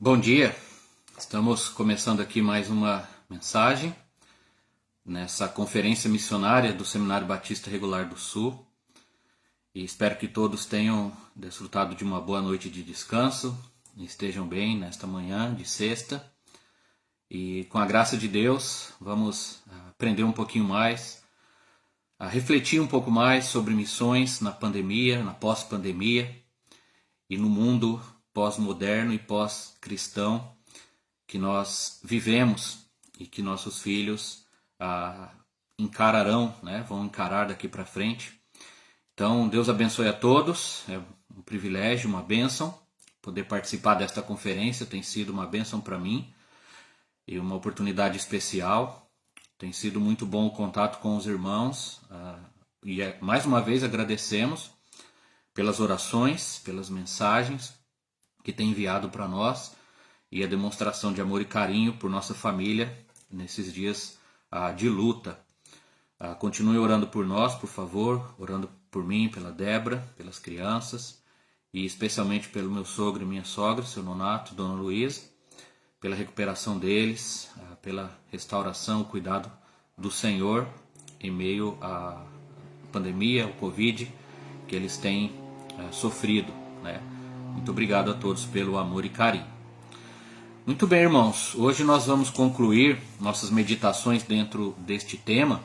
Bom dia, estamos começando aqui mais uma mensagem nessa conferência missionária do Seminário Batista Regular do Sul e espero que todos tenham desfrutado de uma boa noite de descanso e estejam bem nesta manhã de sexta e com a graça de Deus vamos aprender um pouquinho mais, a refletir um pouco mais sobre missões na pandemia, na pós-pandemia e no mundo pós-moderno e pós-cristão que nós vivemos e que nossos filhos encararão, né? Vão encarar daqui para frente. Então, Deus abençoe a todos, é um privilégio, uma bênção poder participar desta conferência, tem sido uma bênção para mim e uma oportunidade especial. Tem sido muito bom o contato com os irmãos e mais uma vez agradecemos pelas orações, pelas mensagens que tem enviado para nós e a demonstração de amor e carinho por nossa família nesses dias de luta. Continue orando por nós, por favor, orando por mim, pela Débora, pelas crianças e especialmente pelo meu sogro e minha sogra, seu Nonato, Dona Luísa, pela recuperação deles, pela restauração, o cuidado do Senhor em meio à pandemia, ao Covid, que eles têm sofrido, né? Muito obrigado a todos pelo amor e carinho. Muito bem, irmãos. Hoje nós vamos concluir nossas meditações dentro deste tema.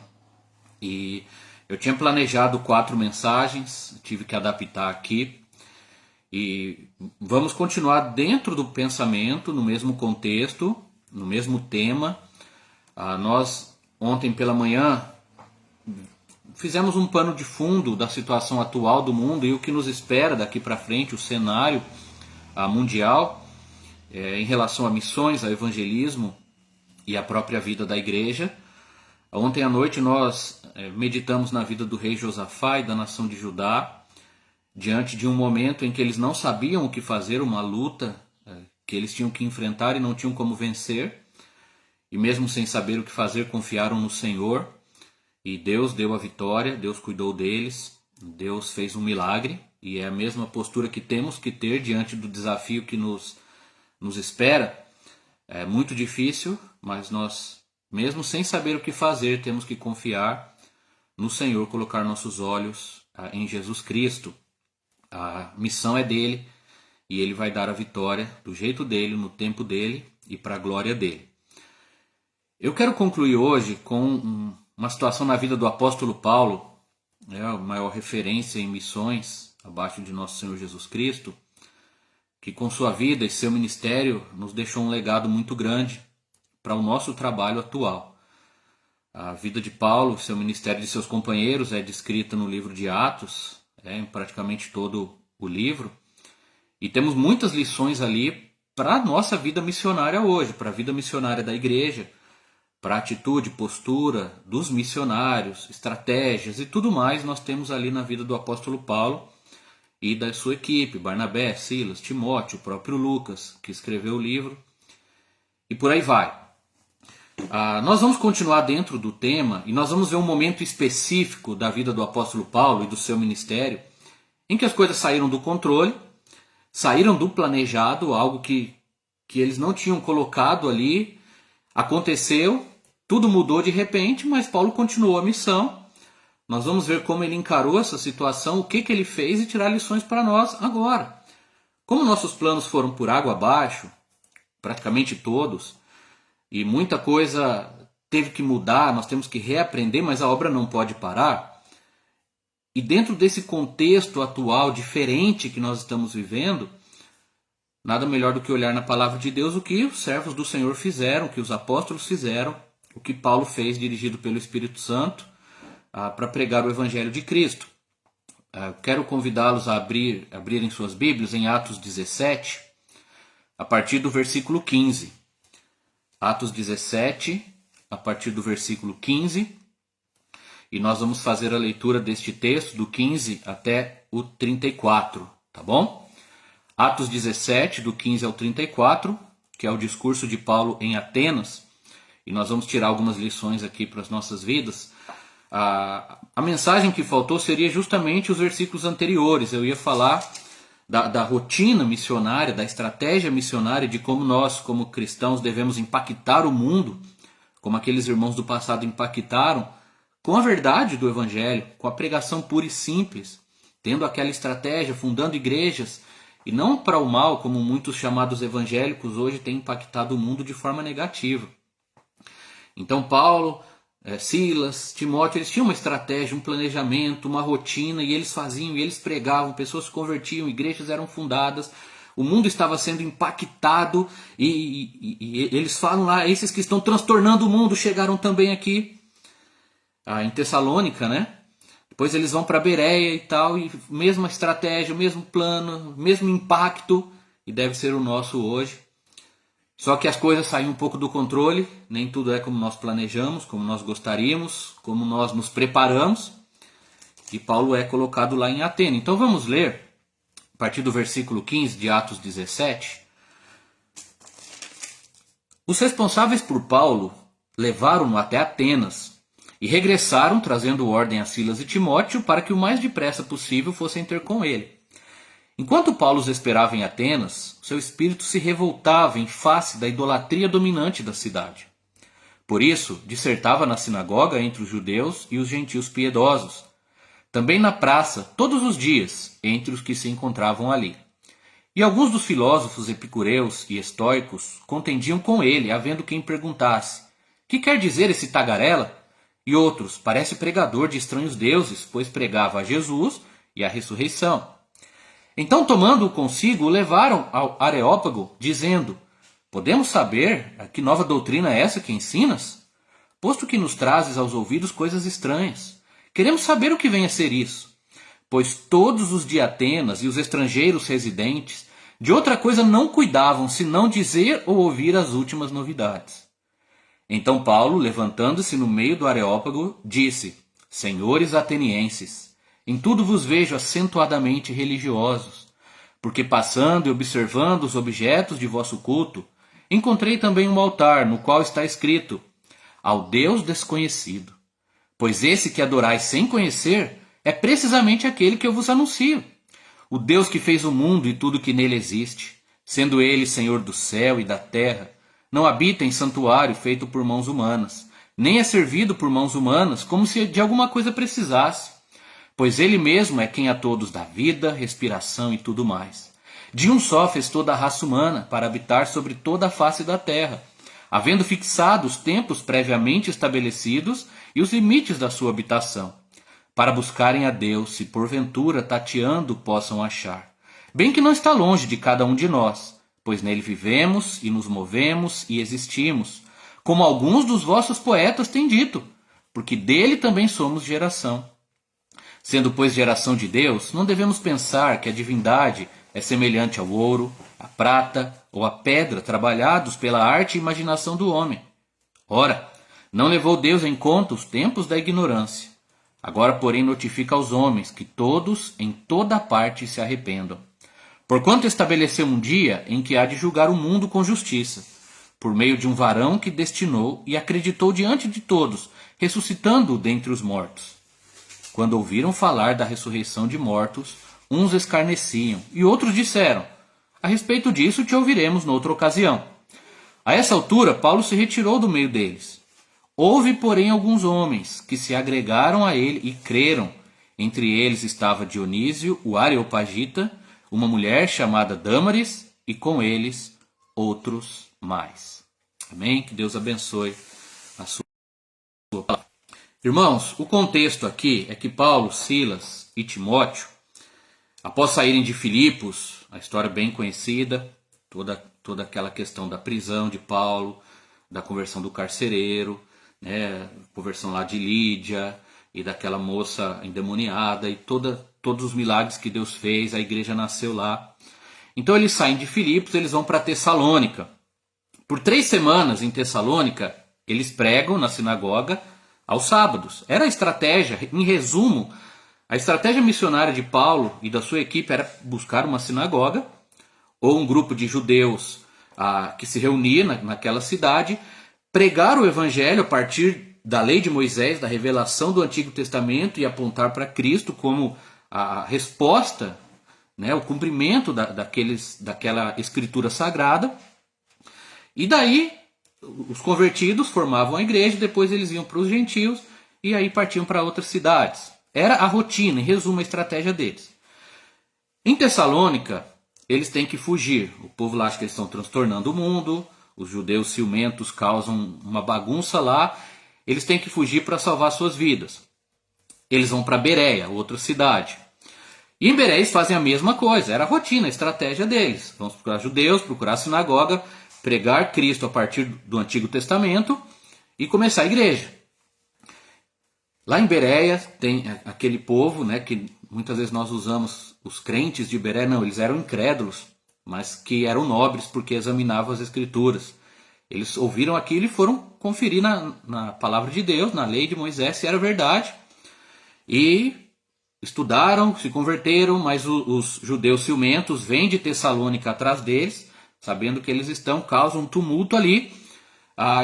E eu tinha planejado 4 mensagens, tive que adaptar aqui. E vamos continuar dentro do pensamento, no mesmo contexto, no mesmo tema. Nós, ontem pela manhã, fizemos um pano de fundo da situação atual do mundo e o que nos espera daqui para frente, o cenário mundial em relação a missões, a evangelismo e a própria vida da igreja. Ontem à noite nós meditamos na vida do rei Josafá e da nação de Judá, diante de um momento em que eles não sabiam o que fazer, uma luta que eles tinham que enfrentar e não tinham como vencer, e mesmo sem saber o que fazer, confiaram no Senhor. E Deus deu a vitória, Deus cuidou deles, Deus fez um milagre. E é a mesma postura que temos que ter diante do desafio que nos espera. É muito difícil, mas nós, mesmo sem saber o que fazer, temos que confiar no Senhor, colocar nossos olhos em Jesus Cristo. A missão é dele e ele vai dar a vitória do jeito dele, no tempo dele e para a glória dele. Eu quero concluir hoje com uma situação na vida do apóstolo Paulo, a maior referência em missões, abaixo de nosso Senhor Jesus Cristo, que com sua vida e seu ministério nos deixou um legado muito grande para o nosso trabalho atual. A vida de Paulo, seu ministério e de seus companheiros é descrita no livro de Atos, em praticamente todo o livro, e temos muitas lições ali para a nossa vida missionária hoje, para a vida missionária da igreja, para a atitude, postura dos missionários, estratégias e tudo mais nós temos ali na vida do apóstolo Paulo e da sua equipe, Barnabé, Silas, Timóteo, o próprio Lucas, que escreveu o livro, e por aí vai. Nós vamos continuar dentro do tema e nós vamos ver um momento específico da vida do apóstolo Paulo e do seu ministério, em que as coisas saíram do controle, saíram do planejado, algo que eles não tinham colocado ali. Aconteceu, tudo mudou de repente, mas Paulo continuou a missão. Nós vamos ver como ele encarou essa situação, o que ele fez e tirar lições para nós agora. Como nossos planos foram por água abaixo, praticamente todos, e muita coisa teve que mudar, nós temos que reaprender, mas a obra não pode parar. E dentro desse contexto atual, diferente que nós estamos vivendo, nada melhor do que olhar na palavra de Deus o que os servos do Senhor fizeram, o que os apóstolos fizeram, o que Paulo fez dirigido pelo Espírito Santo para pregar o Evangelho de Cristo. Quero convidá-los a abrirem suas Bíblias em Atos 17, a partir do versículo 15. Atos 17, a partir do versículo 15. E nós vamos fazer a leitura deste texto do 15 até o 34, tá bom? Atos 17, do 15 ao 34, que é o discurso de Paulo em Atenas, e nós vamos tirar algumas lições aqui para as nossas vidas. A mensagem que faltou seria justamente os versículos anteriores. Eu ia falar da rotina missionária, da estratégia missionária, de como nós, como cristãos, devemos impactar o mundo, como aqueles irmãos do passado impactaram, com a verdade do Evangelho, com a pregação pura e simples, tendo aquela estratégia, fundando igrejas, e não para o mal, como muitos chamados evangélicos hoje têm impactado o mundo de forma negativa. Então Paulo, Silas, Timóteo, eles tinham uma estratégia, um planejamento, uma rotina, e eles faziam, e eles pregavam, pessoas se convertiam, igrejas eram fundadas, o mundo estava sendo impactado, e eles falam lá, esses que estão transtornando o mundo chegaram também aqui, em Tessalônica, né? Depois eles vão para Bereia e tal, e mesma estratégia, o mesmo plano, mesmo impacto, e deve ser o nosso hoje. Só que as coisas saem um pouco do controle, nem tudo é como nós planejamos, como nós gostaríamos, como nós nos preparamos. E Paulo é colocado lá em Atena. Então vamos ler, a partir do versículo 15 de Atos 17. Os responsáveis por Paulo levaram-no até Atenas e regressaram trazendo ordem a Silas e Timóteo para que o mais depressa possível fossem ter com ele. Enquanto Paulo os esperava em Atenas, seu espírito se revoltava em face da idolatria dominante da cidade. Por isso, dissertava na sinagoga entre os judeus e os gentios piedosos, também na praça, todos os dias, entre os que se encontravam ali. E alguns dos filósofos epicureus e estoicos contendiam com ele, havendo quem perguntasse: que quer dizer esse tagarela? E outros: parece pregador de estranhos deuses, pois pregava a Jesus e a ressurreição. Então, tomando-o consigo, o levaram ao Areópago, dizendo: podemos saber a que nova doutrina é essa que ensinas? Posto que nos trazes aos ouvidos coisas estranhas. Queremos saber o que vem a ser isso. Pois todos os de Atenas e os estrangeiros residentes de outra coisa não cuidavam, senão dizer ou ouvir as últimas novidades. Então Paulo, levantando-se no meio do Areópago, disse: senhores atenienses, em tudo vos vejo acentuadamente religiosos, porque passando e observando os objetos de vosso culto, encontrei também um altar no qual está escrito: ao Deus desconhecido. Pois esse que adorais sem conhecer é precisamente aquele que eu vos anuncio. O Deus que fez o mundo e tudo que nele existe, sendo ele Senhor do céu e da terra, não habita em santuário feito por mãos humanas, nem é servido por mãos humanas como se de alguma coisa precisasse. Pois ele mesmo é quem a todos dá vida, respiração e tudo mais. De um só fez toda a raça humana para habitar sobre toda a face da terra, havendo fixado os tempos previamente estabelecidos e os limites da sua habitação, para buscarem a Deus, se porventura tateando possam achar. Bem que não está longe de cada um de nós, pois nele vivemos e nos movemos e existimos, como alguns dos vossos poetas têm dito, porque dele também somos geração. Sendo, pois, geração de Deus, não devemos pensar que a divindade é semelhante ao ouro, à prata ou à pedra trabalhados pela arte e imaginação do homem. Ora, não levou Deus em conta os tempos da ignorância. Agora, porém, notifica aos homens que todos, em toda parte, se arrependam. Porquanto estabeleceu um dia em que há de julgar o mundo com justiça, por meio de um varão que destinou e acreditou diante de todos, ressuscitando-o dentre os mortos. Quando ouviram falar da ressurreição de mortos, uns escarneciam, e outros disseram: a respeito disso te ouviremos noutra ocasião. A essa altura, Paulo se retirou do meio deles. Houve, porém, alguns homens que se agregaram a ele e creram. Entre eles estava Dionísio, o Areopagita, uma mulher chamada Dâmaris, e com eles outros mais. Amém? Que Deus abençoe a sua palavra. Irmãos, o contexto aqui é que Paulo, Silas e Timóteo, após saírem de Filipos, a história bem conhecida, toda aquela questão da prisão de Paulo, da conversão do carcereiro, né, conversão lá de Lídia e daquela moça endemoniada e todos os milagres que Deus fez, a igreja nasceu lá. Então eles saem de Filipos, eles vão para Tessalônica. Por 3 semanas em Tessalônica, eles pregam na sinagoga aos sábados. Era a estratégia, em resumo, a estratégia missionária de Paulo e da sua equipe era buscar uma sinagoga ou um grupo de judeus que se reunia naquela cidade, pregar o evangelho a partir da lei de Moisés, da revelação do Antigo Testamento e apontar para Cristo como a resposta né, o cumprimento daquela escritura sagrada. E daí os convertidos formavam a igreja, depois eles iam para os gentios e aí partiam para outras cidades. Era a rotina, em resumo, a estratégia deles. Em Tessalônica, eles têm que fugir. O povo lá acha que eles estão transtornando o mundo, os judeus ciumentos causam uma bagunça lá, eles têm que fugir para salvar suas vidas. Eles vão para Bereia, outra cidade. E em Bereia eles fazem a mesma coisa, era a rotina, a estratégia deles. Vamos procurar judeus, procurar a sinagoga, pregar Cristo a partir do Antigo Testamento e começar a igreja. Lá em Bereia tem aquele povo, né, que muitas vezes nós usamos os crentes de Bereia, não, eles eram incrédulos, mas que eram nobres porque examinavam as escrituras. Eles ouviram aquilo e foram conferir na palavra de Deus, na lei de Moisés, se era verdade. E estudaram, se converteram, mas os judeus ciumentos vêm de Tessalônica atrás deles, sabendo que eles causam um tumulto ali,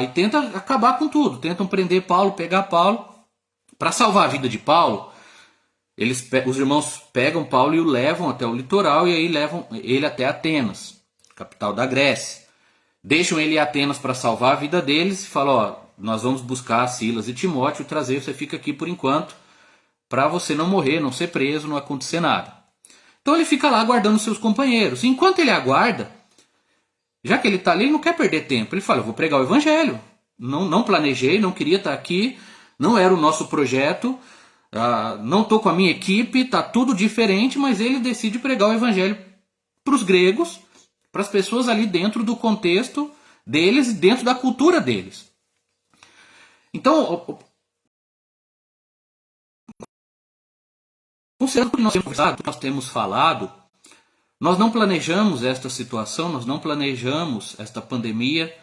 e tentam acabar com tudo, tentam prender Paulo, pegar Paulo. Para salvar a vida de Paulo, os irmãos pegam Paulo e o levam até o litoral e aí levam ele até Atenas, capital da Grécia. Deixam ele em Atenas para salvar a vida deles e falam, nós vamos buscar Silas e Timóteo e trazer, você fica aqui por enquanto, para você não morrer, não ser preso, não acontecer nada. Então ele fica lá aguardando seus companheiros. Enquanto ele aguarda, já que ele está ali, ele não quer perder tempo. Ele fala, eu vou pregar o evangelho. Não planejei, não queria estar aqui, não era o nosso projeto, não estou com a minha equipe, está tudo diferente, mas ele decide pregar o evangelho para os gregos, para as pessoas ali dentro do contexto deles e dentro da cultura deles. Então, considerando o que nós temos falado, nós não planejamos esta situação, nós não planejamos esta pandemia,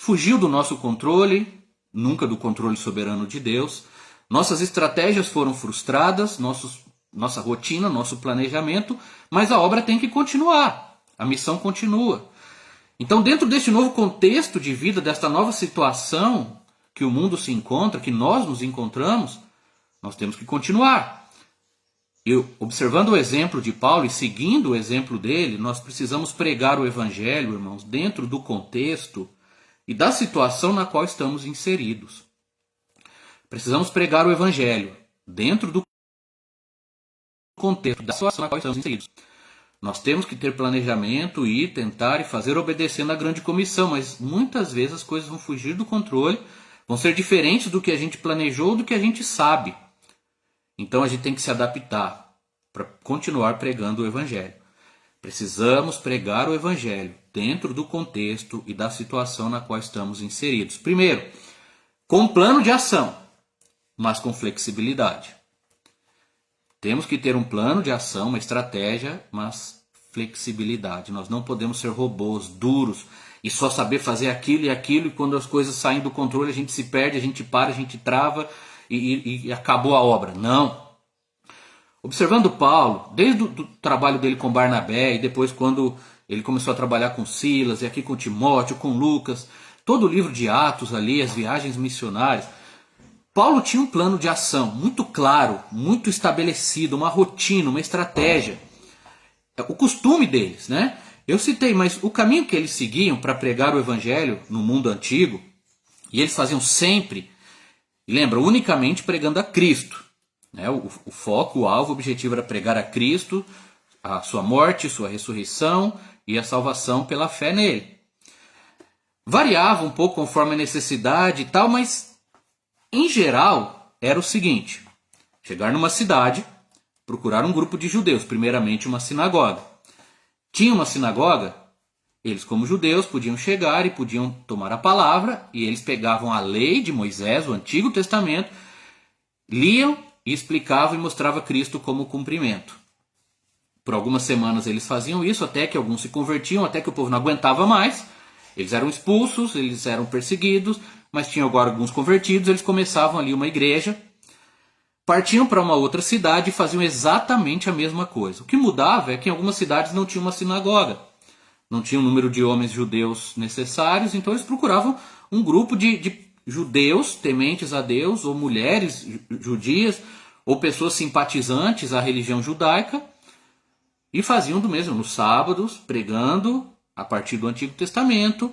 fugiu do nosso controle, nunca do controle soberano de Deus. Nossas estratégias foram frustradas, nossa rotina, nosso planejamento, mas a obra tem que continuar, a missão continua. Então, dentro deste novo contexto de vida, desta nova situação que o mundo se encontra, que nós nos encontramos, nós temos que continuar. E observando o exemplo de Paulo e seguindo o exemplo dele, nós precisamos pregar o evangelho, irmãos, dentro do contexto e da situação na qual estamos inseridos. Precisamos pregar o evangelho dentro do contexto da situação na qual estamos inseridos. Nós temos que ter planejamento e tentar e fazer obedecendo a grande comissão, mas muitas vezes as coisas vão fugir do controle, vão ser diferentes do que a gente planejou, do que a gente sabe. Então a gente tem que se adaptar para continuar pregando o evangelho. Precisamos pregar o evangelho dentro do contexto e da situação na qual estamos inseridos. Primeiro, com um plano de ação, mas com flexibilidade. Temos que ter um plano de ação, uma estratégia, mas flexibilidade. Nós não podemos ser robôs, duros, e só saber fazer aquilo, e quando as coisas saem do controle a gente se perde, a gente para, a gente trava e acabou a obra. Não. Observando Paulo, desde o trabalho dele com Barnabé e depois quando ele começou a trabalhar com Silas e aqui com Timóteo, com Lucas, todo o livro de Atos ali, as viagens missionárias, Paulo tinha um plano de ação muito claro, muito estabelecido, uma rotina, uma estratégia. O costume deles, né? Eu citei, mas o caminho que eles seguiam para pregar o evangelho no mundo antigo, e eles faziam sempre, lembra, unicamente pregando a Cristo. Né? O foco, o alvo, o objetivo era pregar a Cristo, a sua morte, sua ressurreição e a salvação pela fé nele. Variava um pouco conforme a necessidade e tal, mas em geral era o seguinte: chegar numa cidade, procurar um grupo de judeus, primeiramente uma sinagoga. Tinha uma sinagoga, eles como judeus podiam chegar e podiam tomar a palavra, e eles pegavam a lei de Moisés, o Antigo Testamento, liam e explicavam e mostravam Cristo como cumprimento. Por algumas semanas eles faziam isso, até que alguns se convertiam, até que o povo não aguentava mais. Eles eram expulsos, eles eram perseguidos, mas tinham agora alguns convertidos, eles começavam ali uma igreja, partiam para uma outra cidade e faziam exatamente a mesma coisa. O que mudava é que em algumas cidades não tinha uma sinagoga, não tinha o número de homens judeus necessários, então eles procuravam um grupo de judeus tementes a Deus, ou mulheres judias, ou pessoas simpatizantes à religião judaica, E faziam do mesmo, nos sábados, pregando a partir do Antigo Testamento,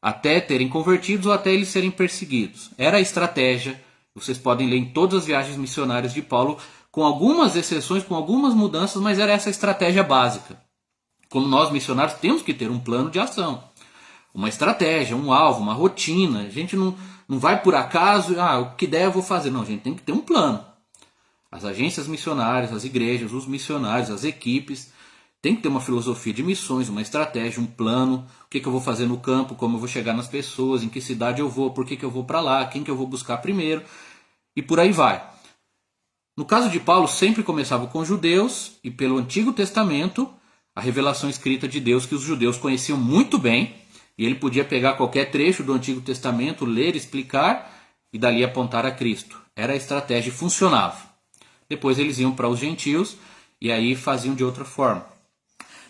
até terem convertidos ou até eles serem perseguidos. Era a estratégia, vocês podem ler em todas as viagens missionárias de Paulo, com algumas exceções, com algumas mudanças, mas era essa a estratégia básica. Como nós missionários temos que ter um plano de ação, uma estratégia, um alvo, uma rotina. A gente não vai por acaso, o que der eu vou fazer. Não, a gente tem que ter um plano. As agências missionárias, as igrejas, os missionários, as equipes, tem que ter uma filosofia de missões, uma estratégia, um plano. O que eu vou fazer no campo, como eu vou chegar nas pessoas, em que cidade eu vou, por que eu vou para lá, quem que eu vou buscar primeiro, e por aí vai. No caso de Paulo, sempre começava com judeus, e pelo Antigo Testamento, a revelação escrita de Deus que os judeus conheciam muito bem, e ele podia pegar qualquer trecho do Antigo Testamento, ler, explicar, e dali apontar a Cristo. Era a estratégia e funcionava. Depois eles iam para os gentios, e aí faziam de outra forma.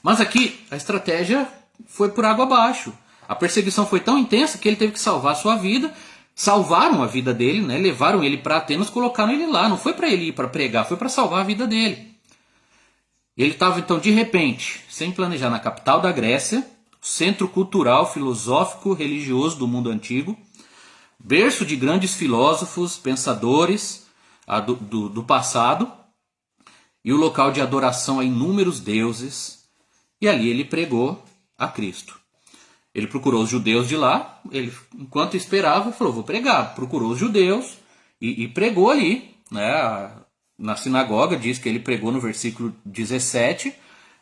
Mas aqui a estratégia foi por água abaixo. A perseguição foi tão intensa que ele teve que salvar a sua vida. Salvaram a vida dele, né? Levaram ele para Atenas, colocaram ele lá. Não foi para ele ir para pregar, foi para salvar a vida dele. Ele estava então de repente, sem planejar, na capital da Grécia, centro cultural, filosófico, religioso do mundo antigo, berço de grandes filósofos, pensadores do passado, e o local de adoração a inúmeros deuses. E ali ele pregou a Cristo. Ele procurou os judeus de lá, ele, enquanto esperava, falou, vou pregar. Procurou os judeus e pregou ali, né? Na sinagoga, diz que ele pregou no versículo 17,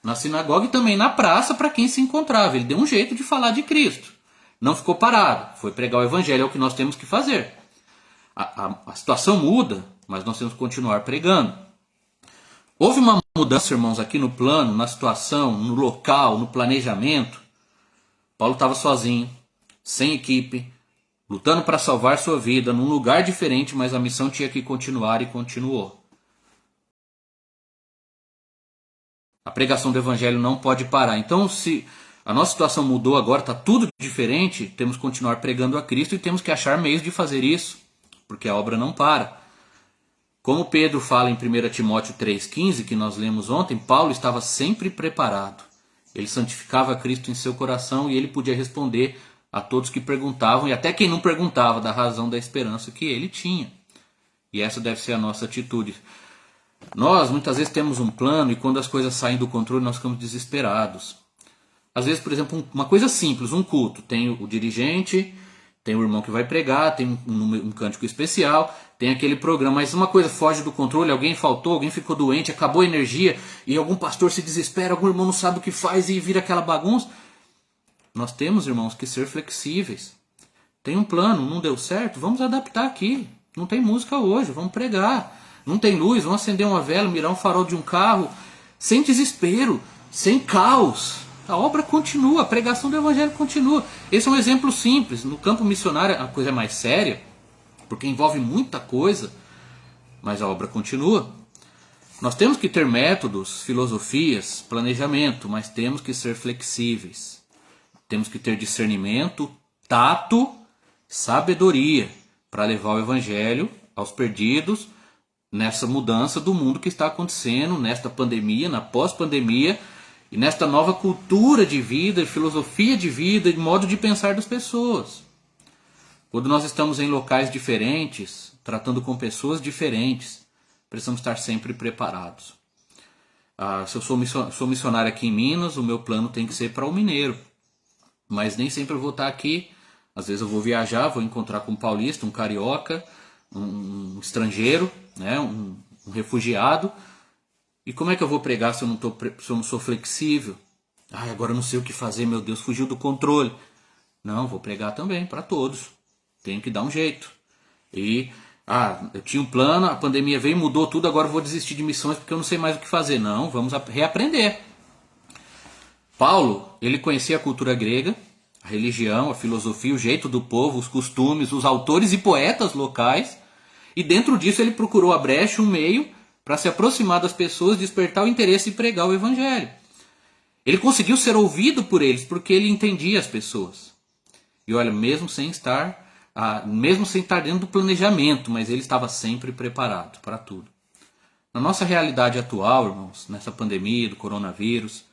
na sinagoga e também na praça para quem se encontrava. Ele deu um jeito de falar de Cristo. Não ficou parado, foi pregar o evangelho, é o que nós temos que fazer. A situação muda, mas nós temos que continuar pregando. Houve uma mudança, irmãos, aqui no plano, na situação, no local, no planejamento. Paulo estava sozinho, sem equipe, lutando para salvar sua vida, num lugar diferente, mas a missão tinha que continuar e continuou. A pregação do evangelho não pode parar. Então, se a nossa situação mudou agora, está tudo diferente, temos que continuar pregando a Cristo e temos que achar meios de fazer isso, porque a obra não para. Como Pedro fala em 1 Timóteo 3,15, que nós lemos ontem, Paulo estava sempre preparado. Ele santificava Cristo em seu coração e ele podia responder a todos que perguntavam, e até quem não perguntava, da razão da esperança que ele tinha. E essa deve ser a nossa atitude. Nós, muitas vezes, temos um plano e quando as coisas saem do controle, nós ficamos desesperados. Às vezes, por exemplo, uma coisa simples, um culto. Tem o dirigente, tem o irmão que vai pregar, tem um cântico especial, tem aquele programa, mas uma coisa foge do controle, alguém faltou, alguém ficou doente, acabou a energia, e algum pastor se desespera, algum irmão não sabe o que faz e vira aquela bagunça. Nós temos, irmãos, que ser flexíveis. Tem um plano, não deu certo, vamos adaptar aqui. Não tem música hoje, vamos pregar. Não tem luz, vamos acender uma vela, mirar um farol de um carro, sem desespero, sem caos. A obra continua, a pregação do evangelho continua. Esse é um exemplo simples. No campo missionário a coisa é mais séria, porque envolve muita coisa, mas a obra continua. Nós temos que ter métodos, filosofias, planejamento, mas temos que ser flexíveis. Temos que ter discernimento, tato, sabedoria para levar o evangelho aos perdidos nessa mudança do mundo que está acontecendo, nesta pandemia, na pós-pandemia, e nesta nova cultura de vida, filosofia de vida e modo de pensar das pessoas. Quando nós estamos em locais diferentes, tratando com pessoas diferentes, precisamos estar sempre preparados. Se eu sou missionário aqui em Minas, o meu plano tem que ser para o mineiro. Mas nem sempre eu vou estar aqui. Às vezes eu vou viajar, vou encontrar com um paulista, um carioca, um estrangeiro, né, um refugiado. E como é que eu vou pregar se eu não sou flexível? Agora eu não sei o que fazer, meu Deus, fugiu do controle. Não, vou pregar também para todos. Tenho que dar um jeito. E, eu tinha um plano, a pandemia veio, mudou tudo, agora eu vou desistir de missões porque eu não sei mais o que fazer. Não, vamos reaprender. Paulo, ele conhecia a cultura grega, a religião, a filosofia, o jeito do povo, os costumes, os autores e poetas locais. E dentro disso ele procurou a brecha, um meio para se aproximar das pessoas, despertar o interesse e pregar o evangelho. Ele conseguiu ser ouvido por eles porque ele entendia as pessoas. E olha, mesmo sem estar dentro do planejamento, mas ele estava sempre preparado para tudo. Na nossa realidade atual, irmãos, nessa pandemia do coronavírus,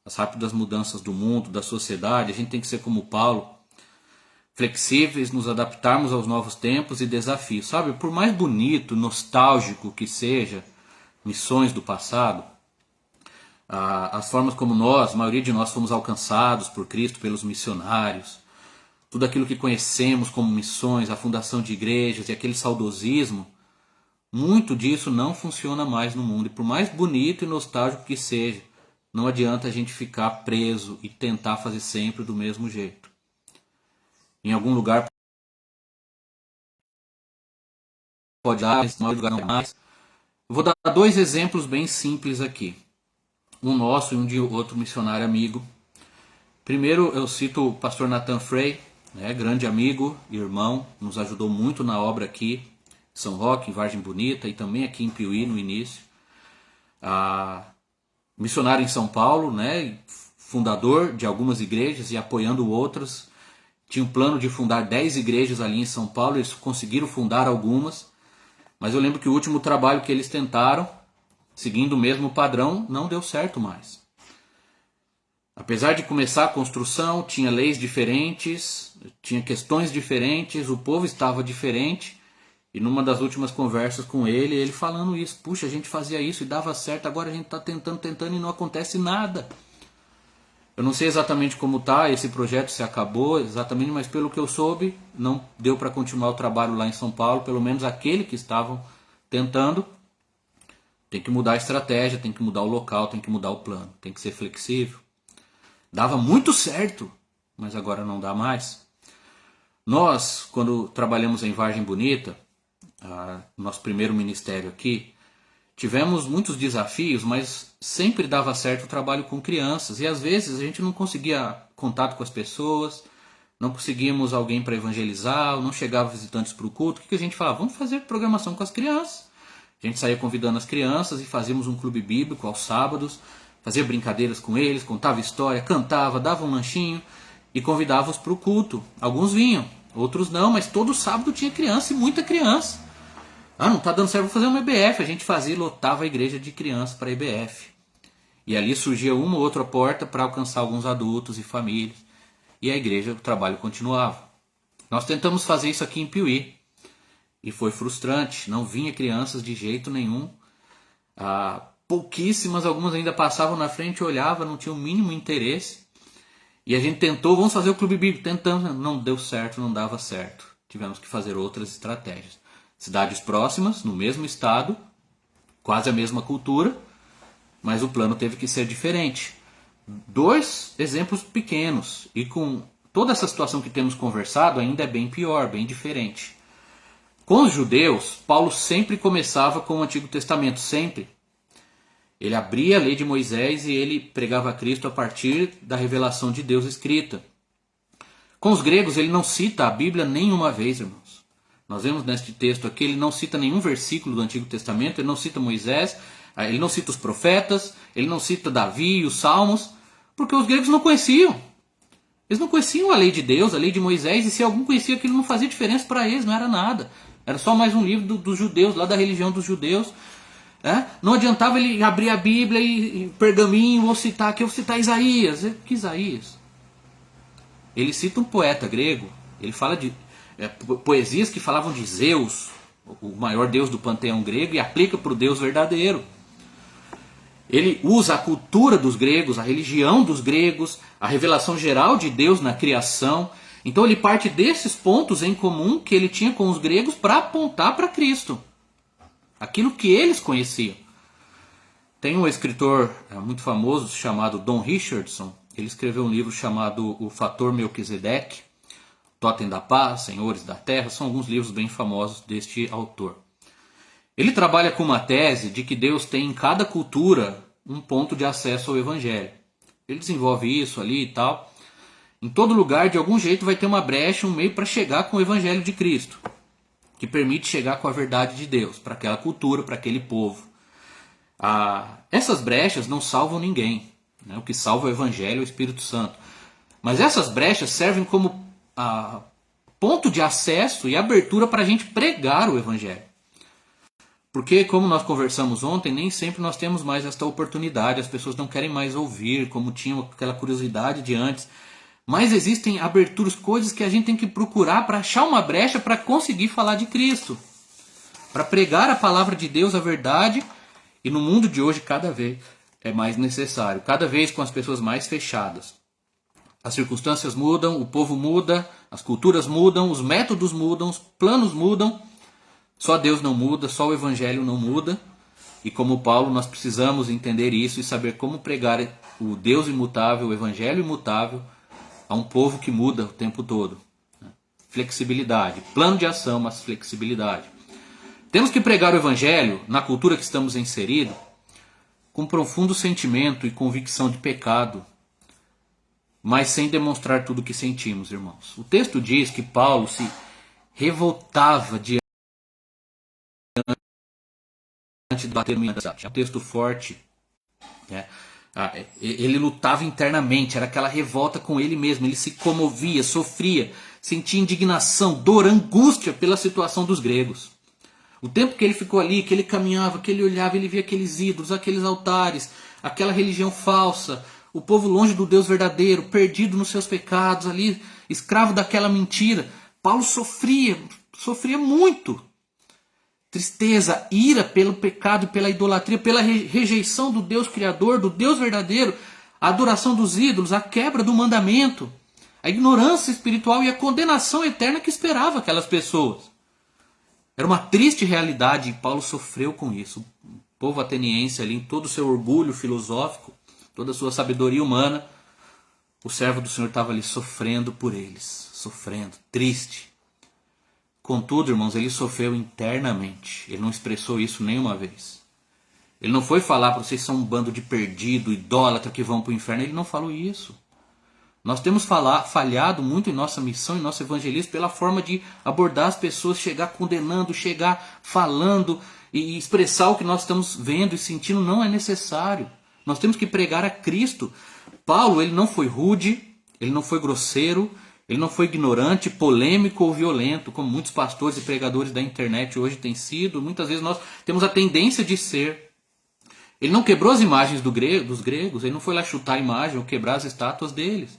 as rápidas mudanças do mundo, da sociedade, a gente tem que ser como Paulo, flexíveis, nos adaptarmos aos novos tempos e desafios. Sabe, por mais bonito, nostálgico que seja, missões do passado, as formas como nós, a maioria de nós, fomos alcançados por Cristo, pelos missionários, tudo aquilo que conhecemos como missões, a fundação de igrejas e aquele saudosismo, muito disso não funciona mais no mundo. E por mais bonito e nostálgico que seja, não adianta a gente ficar preso e tentar fazer sempre do mesmo jeito. Em algum lugar pode dar, em algum lugar não mais. Eu vou dar 2 exemplos bem simples aqui. Um nosso e um de outro missionário amigo. Primeiro eu cito o pastor Nathan Frey, grande amigo, irmão, nos ajudou muito na obra aqui, em São Roque, em Vargem Bonita e também aqui em Piuí no início. Missionário em São Paulo, fundador de algumas igrejas e apoiando outras. Tinha um plano de fundar 10 igrejas ali em São Paulo, eles conseguiram fundar algumas, mas eu lembro que o último trabalho que eles tentaram, seguindo o mesmo padrão, não deu certo mais. Apesar de começar a construção, tinha leis diferentes, tinha questões diferentes, o povo estava diferente, e numa das últimas conversas com ele falando isso, puxa, a gente fazia isso e dava certo, agora a gente está tentando e não acontece nada. Eu não sei exatamente como está, esse projeto se acabou exatamente, mas pelo que eu soube, não deu para continuar o trabalho lá em São Paulo, pelo menos aquele que estavam tentando. Tem que mudar a estratégia, tem que mudar o local, tem que mudar o plano, tem que ser flexível. Dava muito certo, mas agora não dá mais. Nós, quando trabalhamos em Vargem Bonita, nosso primeiro ministério aqui, tivemos muitos desafios, mas sempre dava certo o trabalho com crianças. E às vezes a gente não conseguia contato com as pessoas, não conseguíamos alguém para evangelizar, não chegava visitantes para o culto. O que a gente falava? Vamos fazer programação com as crianças. A gente saía convidando as crianças e fazíamos um clube bíblico aos sábados, fazia brincadeiras com eles, contava história, cantava, dava um lanchinho e convidava-os para o culto. Alguns vinham, outros não, mas todo sábado tinha criança e muita criança. Não está dando certo, vou fazer uma EBF. A gente fazia e lotava a igreja de crianças para EBF. E ali surgia uma ou outra porta para alcançar alguns adultos e famílias. E a igreja, o trabalho continuava. Nós tentamos fazer isso aqui em Piuí. E foi frustrante, não vinha crianças de jeito nenhum. Pouquíssimas, algumas ainda passavam na frente, olhavam, não tinham o mínimo interesse. E a gente tentou, vamos fazer o clube bíblico, tentamos, não deu certo, não dava certo. Tivemos que fazer outras estratégias. Cidades próximas, no mesmo estado, quase a mesma cultura, mas o plano teve que ser diferente. 2 exemplos pequenos, e com toda essa situação que temos conversado ainda é bem pior, bem diferente. Com os judeus, Paulo sempre começava com o Antigo Testamento, sempre. Ele abria a lei de Moisés e ele pregava a Cristo a partir da revelação de Deus escrita. Com os gregos, ele não cita a Bíblia nenhuma vez, irmãos. Nós vemos neste texto aqui, ele não cita nenhum versículo do Antigo Testamento, ele não cita Moisés, ele não cita os profetas, ele não cita Davi e os Salmos, porque os gregos não conheciam. Eles não conheciam a lei de Deus, a lei de Moisés, e se algum conhecia aquilo não fazia diferença para eles, não era nada. Era só mais um livro dos judeus, lá da religião dos judeus. Não adiantava ele abrir a Bíblia e pergaminho, vou citar aqui, eu vou citar Isaías. Que Isaías? Ele cita um poeta grego, ele fala de poesias que falavam de Zeus, o maior deus do panteão grego, e aplica para o Deus verdadeiro. Ele usa a cultura dos gregos, a religião dos gregos, a revelação geral de Deus na criação. Então ele parte desses pontos em comum que ele tinha com os gregos para apontar para Cristo. Aquilo que eles conheciam. Tem um escritor muito famoso chamado Don Richardson. Ele escreveu um livro chamado O Fator Melquisedeque, Totem da Paz, Senhores da Terra. São alguns livros bem famosos deste autor. Ele trabalha com uma tese de que Deus tem em cada cultura um ponto de acesso ao Evangelho. Ele desenvolve isso ali e tal. Em todo lugar, de algum jeito, vai ter uma brecha, um meio para chegar com o Evangelho de Cristo, que permite chegar com a verdade de Deus, para aquela cultura, para aquele povo. Essas brechas não salvam ninguém. O que salva é o Evangelho, é o Espírito Santo. Mas essas brechas servem como ponto de acesso e abertura para a gente pregar o Evangelho. Porque, como nós conversamos ontem, nem sempre nós temos mais esta oportunidade, as pessoas não querem mais ouvir, como tinham aquela curiosidade de antes. Mas existem aberturas, coisas que a gente tem que procurar para achar uma brecha para conseguir falar de Cristo. Para pregar a palavra de Deus, a verdade, e no mundo de hoje cada vez é mais necessário, cada vez com as pessoas mais fechadas. As circunstâncias mudam, o povo muda, as culturas mudam, os métodos mudam, os planos mudam. Só Deus não muda, só o Evangelho não muda. E como Paulo, nós precisamos entender isso e saber como pregar o Deus imutável, o Evangelho imutável, a um povo que muda o tempo todo. Flexibilidade, plano de ação, mas flexibilidade. Temos que pregar o Evangelho na cultura que estamos inseridos com profundo sentimento e convicção de pecado, mas sem demonstrar tudo o que sentimos, irmãos. O texto diz que Paulo se revoltava diante de bater no instante. É um texto forte. Né? Ele lutava internamente, era aquela revolta com ele mesmo. Ele se comovia, sofria, sentia indignação, dor, angústia pela situação dos gregos. O tempo que ele ficou ali, que ele caminhava, que ele olhava, ele via aqueles ídolos, aqueles altares, aquela religião falsa, o povo longe do Deus verdadeiro, perdido nos seus pecados ali, escravo daquela mentira. Paulo sofria muito. Tristeza, ira pelo pecado e pela idolatria, pela rejeição do Deus Criador, do Deus verdadeiro, a adoração dos ídolos, a quebra do mandamento, a ignorância espiritual e a condenação eterna que esperava aquelas pessoas. Era uma triste realidade e Paulo sofreu com isso. O povo ateniense ali, em todo o seu orgulho filosófico, toda a sua sabedoria humana, o servo do Senhor estava ali sofrendo por eles, sofrendo, triste. Contudo, irmãos, ele sofreu internamente. Ele não expressou isso nenhuma vez. Ele não foi falar para vocês são um bando de perdido, idólatra que vão para o inferno. Ele não falou isso. Nós temos falhado muito em nossa missão, em nosso evangelismo, pela forma de abordar as pessoas, chegar condenando, chegar falando e expressar o que nós estamos vendo e sentindo. Não é necessário. Nós temos que pregar a Cristo. Paulo, ele não foi rude, ele não foi grosseiro, ele não foi ignorante, polêmico ou violento, como muitos pastores e pregadores da internet hoje têm sido. Muitas vezes nós temos a tendência de ser. Ele não quebrou as imagens dos gregos, ele não foi lá chutar a imagem ou quebrar as estátuas deles.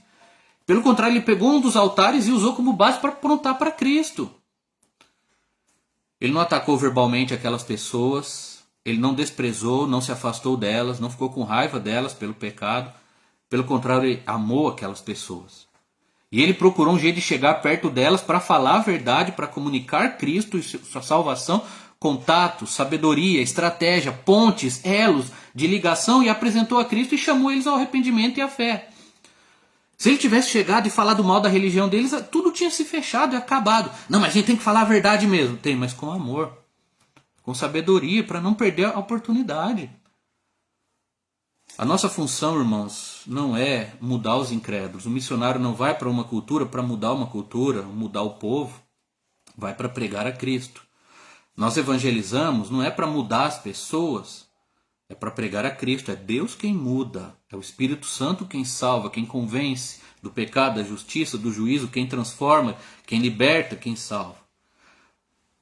Pelo contrário, ele pegou um dos altares e usou como base para apontar para Cristo. Ele não atacou verbalmente aquelas pessoas, ele não desprezou, não se afastou delas, não ficou com raiva delas pelo pecado. Pelo contrário, ele amou aquelas pessoas. E ele procurou um jeito de chegar perto delas para falar a verdade, para comunicar Cristo e sua salvação, contato, sabedoria, estratégia, pontes, elos de ligação, e apresentou a Cristo e chamou eles ao arrependimento e à fé. Se ele tivesse chegado e falado mal da religião deles, tudo tinha se fechado e acabado. Não, mas a gente tem que falar a verdade mesmo. Tem, mas com amor, com sabedoria, para não perder a oportunidade. A nossa função, irmãos, não é mudar os incrédulos. O missionário não vai para uma cultura para mudar uma cultura, mudar o povo. Vai para pregar a Cristo. Nós evangelizamos não é para mudar as pessoas, é para pregar a Cristo. É Deus quem muda, é o Espírito Santo quem salva, quem convence do pecado, da justiça, do juízo, quem transforma, quem liberta, quem salva.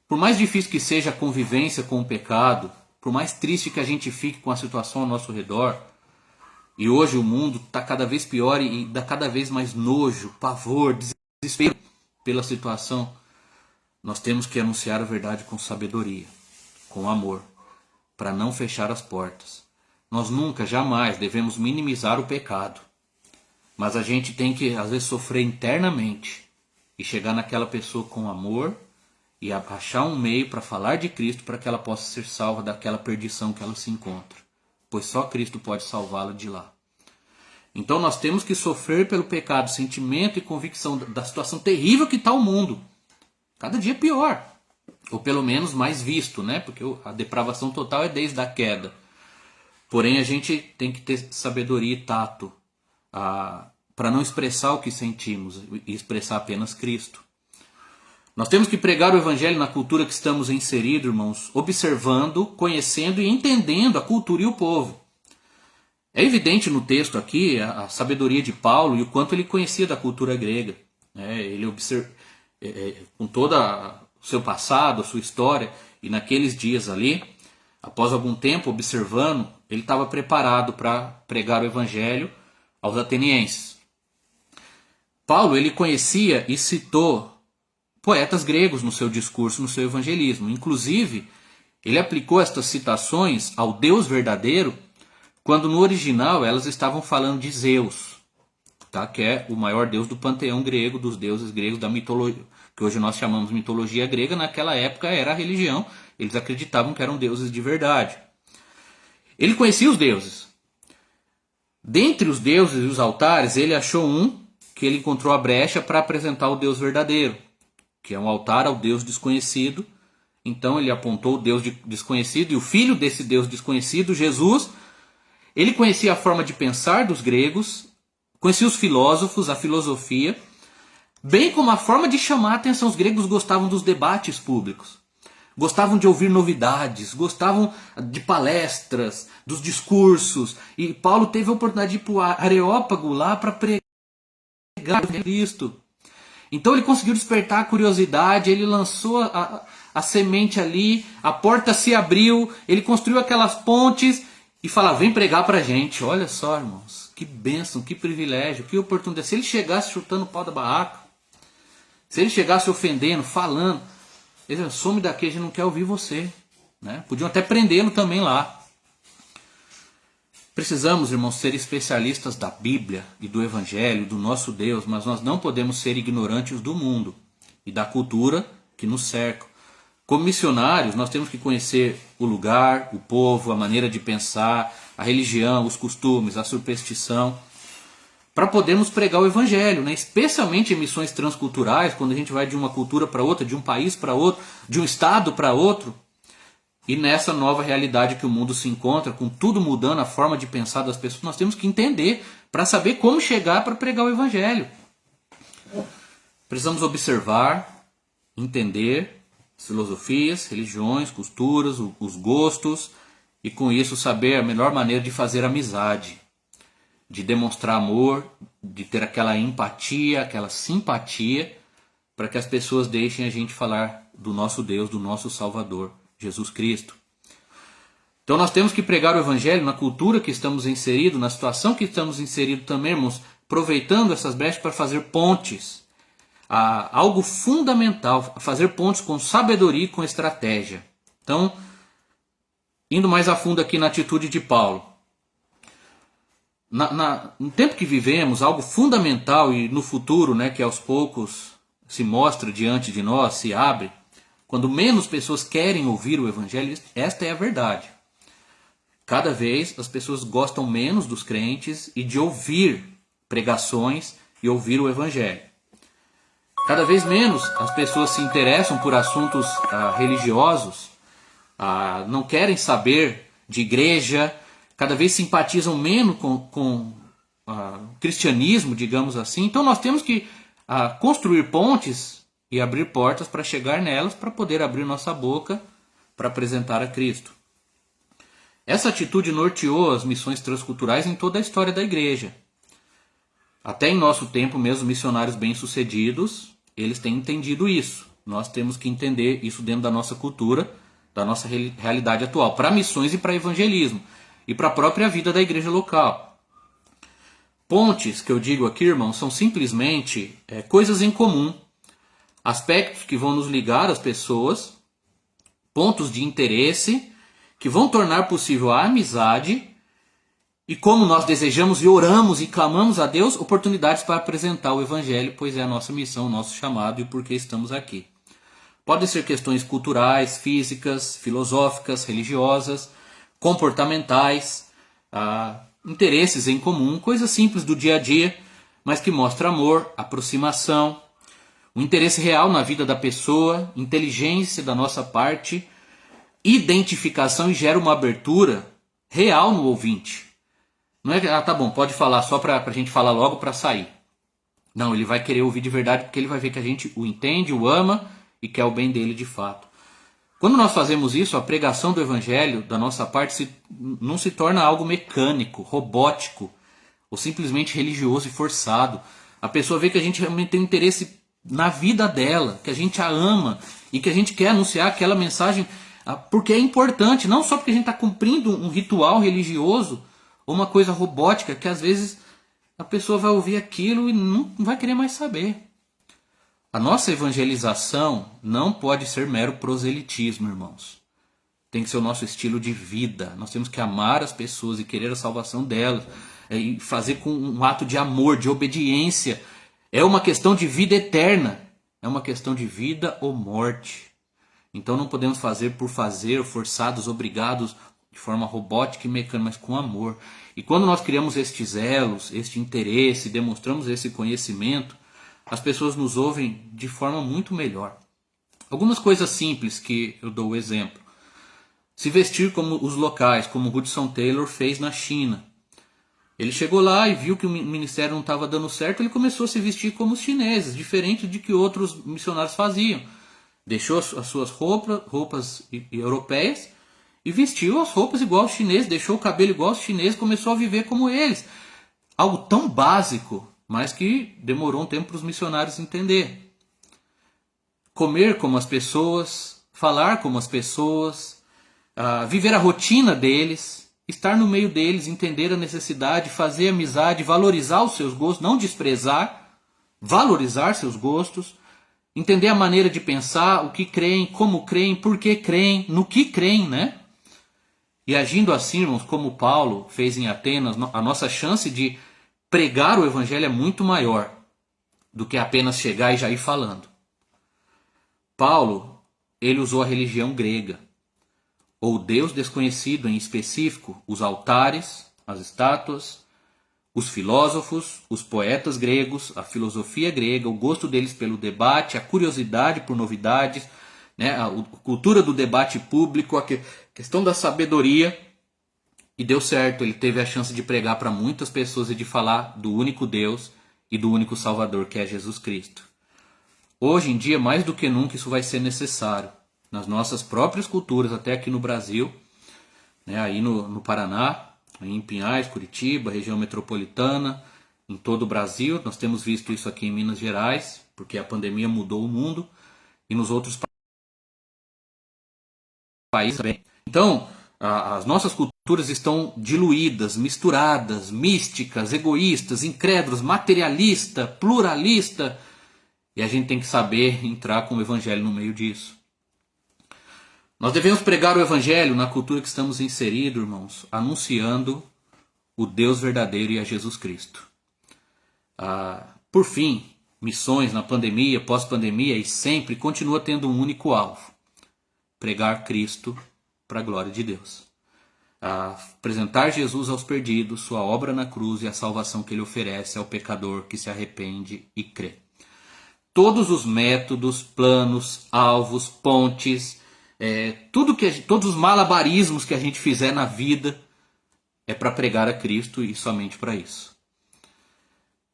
Por mais difícil que seja a convivência com o pecado, por mais triste que a gente fique com a situação ao nosso redor, e hoje o mundo está cada vez pior e dá cada vez mais nojo, pavor, desespero pela situação. Nós temos que anunciar a verdade com sabedoria, com amor, para não fechar as portas. Nós nunca, jamais devemos minimizar o pecado. Mas a gente tem que, às vezes, sofrer internamente e chegar naquela pessoa com amor e achar um meio para falar de Cristo para que ela possa ser salva daquela perdição que ela se encontra. Pois só Cristo pode salvá-la de lá. Então nós temos que sofrer pelo pecado, sentimento e convicção da situação terrível que está o mundo. Cada dia pior. Ou pelo menos mais visto, né? Porque a depravação total é desde a queda. Porém a gente tem que ter sabedoria e tato para não expressar o que sentimos e expressar apenas Cristo. Nós temos que pregar o Evangelho na cultura que estamos inseridos, irmãos, observando, conhecendo e entendendo a cultura e o povo. É evidente no texto aqui a sabedoria de Paulo e o quanto ele conhecia da cultura grega. Ele com todo o seu passado, a sua história, e naqueles dias ali, após algum tempo observando, ele estava preparado para pregar o evangelho aos atenienses. Paulo, ele conhecia e citou poetas gregos no seu discurso, no seu evangelismo. Inclusive, ele aplicou estas citações ao Deus verdadeiro, quando no original elas estavam falando de Zeus, tá? Que é o maior deus do panteão grego, dos deuses gregos da mitologia, que hoje nós chamamos de mitologia grega. Naquela época era a religião, eles acreditavam que eram deuses de verdade. Ele conhecia os deuses. Dentre os deuses e os altares, ele achou um que ele encontrou a brecha para apresentar o Deus verdadeiro, que é um altar ao Deus desconhecido. Então ele apontou o Deus desconhecido e o filho desse Deus desconhecido, Jesus. Ele conhecia a forma de pensar dos gregos, conhecia os filósofos, a filosofia, bem como a forma de chamar a atenção. Os gregos gostavam dos debates públicos, gostavam de ouvir novidades, gostavam de palestras, dos discursos. E Paulo teve a oportunidade de ir para o Areópago lá para pregar Cristo. Então ele conseguiu despertar a curiosidade, ele lançou a semente ali, a porta se abriu, ele construiu aquelas pontes e fala: vem pregar pra gente. Olha só, irmãos, que bênção, que privilégio, que oportunidade. Se ele chegasse chutando o pau da barraca, se ele chegasse ofendendo, falando, ele some daqui, a gente não quer ouvir você, né? Podiam até prendê-lo também lá. Precisamos, irmãos, ser especialistas da Bíblia e do Evangelho, do nosso Deus, mas nós não podemos ser ignorantes do mundo e da cultura que nos cerca. Como missionários, nós temos que conhecer o lugar, o povo, a maneira de pensar, a religião, os costumes, a superstição, para podermos pregar o Evangelho, né? Especialmente em missões transculturais, quando a gente vai de uma cultura para outra, de um país para outro, de um estado para outro. E nessa nova realidade que o mundo se encontra, com tudo mudando, a forma de pensar das pessoas, nós temos que entender para saber como chegar para pregar o Evangelho. Precisamos observar, entender as filosofias, religiões, costuras, os gostos, e com isso saber a melhor maneira de fazer amizade, de demonstrar amor, de ter aquela empatia, aquela simpatia, para que as pessoas deixem a gente falar do nosso Deus, do nosso Salvador, Jesus Cristo. Então nós temos que pregar o Evangelho na cultura que estamos inseridos, na situação que estamos inseridos também, irmãos, aproveitando essas brechas para fazer pontes. Algo fundamental, fazer pontes com sabedoria e com estratégia. Então, indo mais a fundo aqui na atitude de Paulo. No tempo que vivemos, algo fundamental e no futuro, né, que aos poucos se mostra diante de nós, se abre, quando menos pessoas querem ouvir o Evangelho, esta é a verdade. Cada vez as pessoas gostam menos dos crentes e de ouvir pregações e ouvir o Evangelho. Cada vez menos as pessoas se interessam por assuntos religiosos, não querem saber de igreja, cada vez simpatizam menos com o cristianismo, digamos assim. Então nós temos que construir pontes e abrir portas para chegar nelas, para poder abrir nossa boca para apresentar a Cristo. Essa atitude norteou as missões transculturais em toda a história da igreja. Até em nosso tempo mesmo, missionários bem-sucedidos, eles têm entendido isso. Nós temos que entender isso dentro da nossa cultura, da nossa realidade atual, para missões e para evangelismo, e para a própria vida da igreja local. Pontes, que eu digo aqui, irmãos, são simplesmente coisas em comum, aspectos que vão nos ligar às pessoas, pontos de interesse que vão tornar possível a amizade e, como nós desejamos e oramos e clamamos a Deus, oportunidades para apresentar o Evangelho, pois é a nossa missão, o nosso chamado e o porquê estamos aqui. Podem ser questões culturais, físicas, filosóficas, religiosas, comportamentais, interesses em comum, coisas simples do dia a dia, mas que mostram amor, aproximação, o interesse real na vida da pessoa, inteligência da nossa parte, identificação, e gera uma abertura real no ouvinte. Não é que, tá bom, pode falar só para a gente falar logo para sair. Não, ele vai querer ouvir de verdade porque ele vai ver que a gente o entende, o ama e quer o bem dele de fato. Quando nós fazemos isso, a pregação do Evangelho da nossa parte não se torna algo mecânico, robótico ou simplesmente religioso e forçado. A pessoa vê que a gente realmente tem interesse na vida dela, que a gente a ama e que a gente quer anunciar aquela mensagem Porque é importante, não só porque a gente está cumprindo um ritual religioso ou uma coisa robótica que às vezes a pessoa vai ouvir aquilo e não vai querer mais saber. A nossa evangelização não pode ser mero proselitismo, irmãos. Tem que ser o nosso estilo de vida. Nós temos que amar as pessoas e querer a salvação delas. E fazer com um ato de amor, de obediência. É uma questão de vida eterna. É uma questão de vida ou morte. Então não podemos fazer por fazer, forçados, obrigados, de forma robótica e mecânica, mas com amor. E quando nós criamos estes elos, este interesse, demonstramos esse conhecimento, as pessoas nos ouvem de forma muito melhor. Algumas coisas simples que eu dou o exemplo. Se vestir como os locais, como Hudson Taylor fez na China. Ele chegou lá e viu que o ministério não estava dando certo, ele começou a se vestir como os chineses, diferente de que outros missionários faziam. Deixou as suas roupas europeias e vestiu as roupas igual aos chineses, deixou o cabelo igual aos chineses, começou a viver como eles. Algo tão básico, mas que demorou um tempo para os missionários entender. Comer como as pessoas, falar como as pessoas, viver a rotina deles, estar no meio deles, entender a necessidade, fazer amizade, valorizar os seus gostos, não desprezar, valorizar seus gostos, entender a maneira de pensar, o que creem, como creem, por que creem, no que creem, né? E agindo assim, irmãos, como Paulo fez em Atenas, a nossa chance de pregar o evangelho é muito maior do que apenas chegar e já ir falando. Paulo, ele usou a religião grega, ou Deus desconhecido em específico, os altares, as estátuas, os filósofos, os poetas gregos, a filosofia grega, o gosto deles pelo debate, a curiosidade por novidades, né, a cultura do debate público, a questão da sabedoria. E deu certo, ele teve a chance de pregar para muitas pessoas e de falar do único Deus e do único Salvador, que é Jesus Cristo. Hoje em dia, mais do que nunca, isso vai ser necessário. Nas nossas próprias culturas, até aqui no Brasil, né, aí no Paraná, em Pinhais, Curitiba, região metropolitana, em todo o Brasil. Nós temos visto isso aqui em Minas Gerais, porque a pandemia mudou o mundo, e nos outros países também. Então, as nossas culturas estão diluídas, misturadas, místicas, egoístas, incrédulas, materialista, pluralista, e a gente tem que saber entrar com o evangelho no meio disso. Nós devemos pregar o evangelho na cultura que estamos inseridos, irmãos, anunciando o Deus verdadeiro e a Jesus Cristo. Por fim, missões na pandemia, pós-pandemia e sempre continua tendo um único alvo: pregar Cristo para a glória de Deus. Apresentar Jesus aos perdidos, sua obra na cruz e a salvação que ele oferece ao pecador que se arrepende e crê. Todos os métodos, planos, alvos, pontes, todos os malabarismos que a gente fizer na vida é para pregar a Cristo e somente para isso.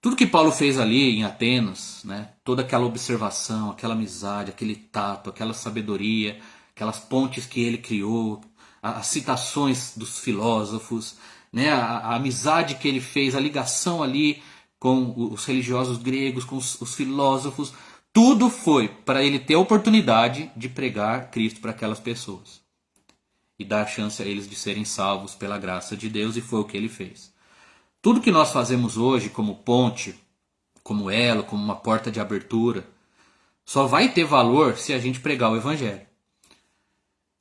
Tudo que Paulo fez ali em Atenas, né, toda aquela observação, aquela amizade, aquele tato, aquela sabedoria, aquelas pontes que ele criou, as citações dos filósofos, né, a amizade que ele fez, a ligação ali com os religiosos gregos, com os filósofos, tudo foi para ele ter a oportunidade de pregar Cristo para aquelas pessoas e dar chance a eles de serem salvos pela graça de Deus, e foi o que ele fez. Tudo que nós fazemos hoje como ponte, como elo, como uma porta de abertura, só vai ter valor se a gente pregar o evangelho.